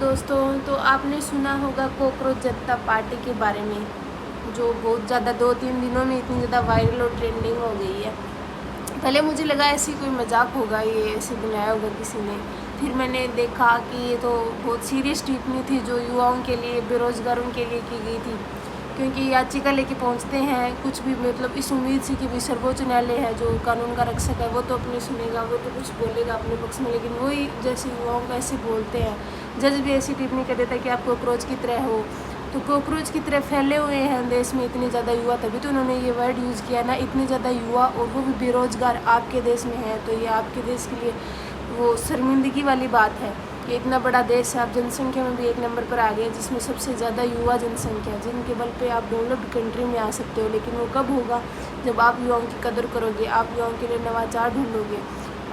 दोस्तों, तो आपने सुना होगा कॉकरोच जनता पार्टी के बारे में, जो बहुत ज़्यादा 2-3 दिनों में इतनी ज़्यादा वायरल और ट्रेंडिंग हो गई है। पहले मुझे लगा ऐसी कोई मजाक होगा, ये ऐसे बनाया होगा किसी ने। फिर मैंने देखा कि ये तो बहुत सीरियस टिप्पणी थी जो युवाओं के लिए, बेरोज़गारों के लिए की गई थी, क्योंकि याचिका लेके पहुंचते हैं कुछ भी, मतलब इस उम्मीद से कि भी सर्वोच्च न्यायालय है जो कानून का रक्षक है, वो तो अपनी सुनेगा, वो तो कुछ बोलेगा अपने पक्ष में, लेकिन वही जैसे युवाओं को ऐसे बोलते हैं, जज भी ऐसी टिप्पणी कर देता है कि आप कॉकरोच की तरह हो। तो कॉकरोच की तरह फैले हुए हैं देश में इतने ज़्यादा युवा, तभी तो उन्होंने ये वर्ड यूज़ किया ना, इतने ज़्यादा युवा और वो भी बेरोज़गार आपके देश में है। तो ये आपके देश के लिए वो शर्मिंदगी वाली बात है कि इतना बड़ा देश है, आप जनसंख्या में भी 1 नंबर पर आ गए, जिसमें सबसे ज़्यादा युवा जनसंख्या, जिनके बल पे आप डेवलप्ड कंट्री में आ सकते हो। लेकिन वो कब होगा? जब आप युवाओं की कदर करोगे, आप युवाओं के लिए नवाचार ढूंढोगे,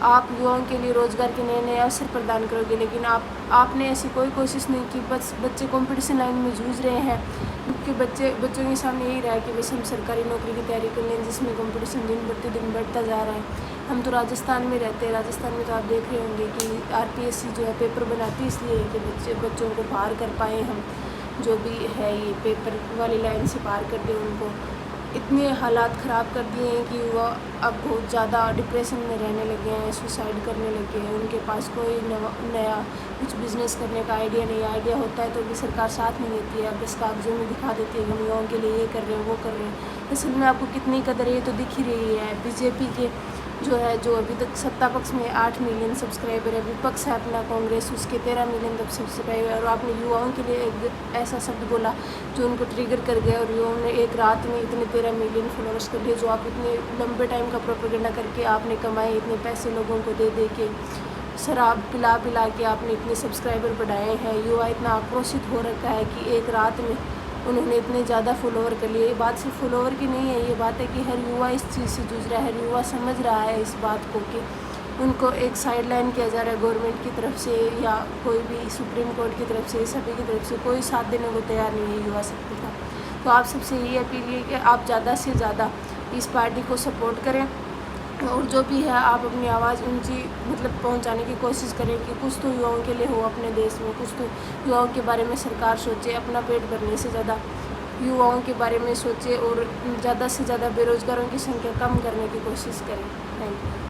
आप युवाओं के लिए रोज़गार के नए नए अवसर प्रदान करोगे। लेकिन आपने ऐसी कोई कोशिश नहीं की। बस बच्चे कंपटीशन लाइन में जूझ रहे हैं, क्योंकि बच्चों के सामने यही रहा है कि बस हम सरकारी नौकरी की तैयारी कर लें, जिसमें कंपटीशन दिन प्रतिदिन बढ़ता जा रहा है। हम तो राजस्थान में रहते हैं, राजस्थान में तो आप देख रहे होंगे कि आरपीएससी जो है पेपर बनाती है इसलिए कि बच्चों को पार कर पाएँ हम, जो भी है ये पेपर वाली लाइन से पार कर दें उनको। इतने हालात ख़राब कर दिए हैं कि युवा अब बहुत ज़्यादा डिप्रेशन में रहने लगे हैं, सुसाइड करने लगे हैं। उनके पास कोई नया कुछ बिज़नेस करने का आइडिया नहीं, आइडिया होता है तो भी सरकार साथ नहीं देती है, बस कागजों में दिखा देती है कि हम युवाओं के लिए ये कर रहे हैं, वो कर रहे हैं। असल में आपको कितनी कदर है ये तो दिख ही रही है। बीजेपी के जो है, जो अभी तक सत्ता पक्ष में 8 मिलियन सब्सक्राइबर है, विपक्ष है अपना कांग्रेस, उसके 13 मिलियन तक सब्सक्राइबर, और आपने युवाओं के लिए एक ऐसा शब्द बोला जो उनको ट्रिगर कर गया, और युवाओं ने एक रात में इतने 13 मिलियन फॉलोअर्स कर लिए, जो आप इतने लंबे टाइम का प्रोपेगेंडा करके आपने कमाए, इतने पैसे लोगों को दे दे के, शराब पिला पिला के आपने इतने सब्सक्राइबर बढ़ाए हैं। युवा इतना आक्रोशित हो रखा है कि एक रात में उन्होंने इतने ज़्यादा फॉलोवर कर लिए। ये बात सिर्फ फॉलोवर की नहीं है, ये बात है कि हर युवा इस चीज़ से जूझ रहा है, हर युवा समझ रहा है इस बात को कि उनको एक साइडलाइन किया जा रहा है गवर्नमेंट की तरफ से, या कोई भी सुप्रीम कोर्ट की तरफ से, सभी की तरफ से कोई साथ देने को तैयार नहीं है युवा शक्ति का। तो आप सबसे यही अपील है कि आप ज़्यादा से ज़्यादा इस पार्टी को सपोर्ट करें, और जो भी है आप अपनी आवाज़ ऊंची मतलब पहुंचाने की कोशिश करें कि कुछ तो युवाओं के लिए हो अपने देश में, कुछ तो युवाओं के बारे में सरकार सोचे, अपना पेट भरने से ज़्यादा युवाओं के बारे में सोचे, और ज़्यादा से ज़्यादा बेरोज़गारों की संख्या कम करने की कोशिश करें। Thank you.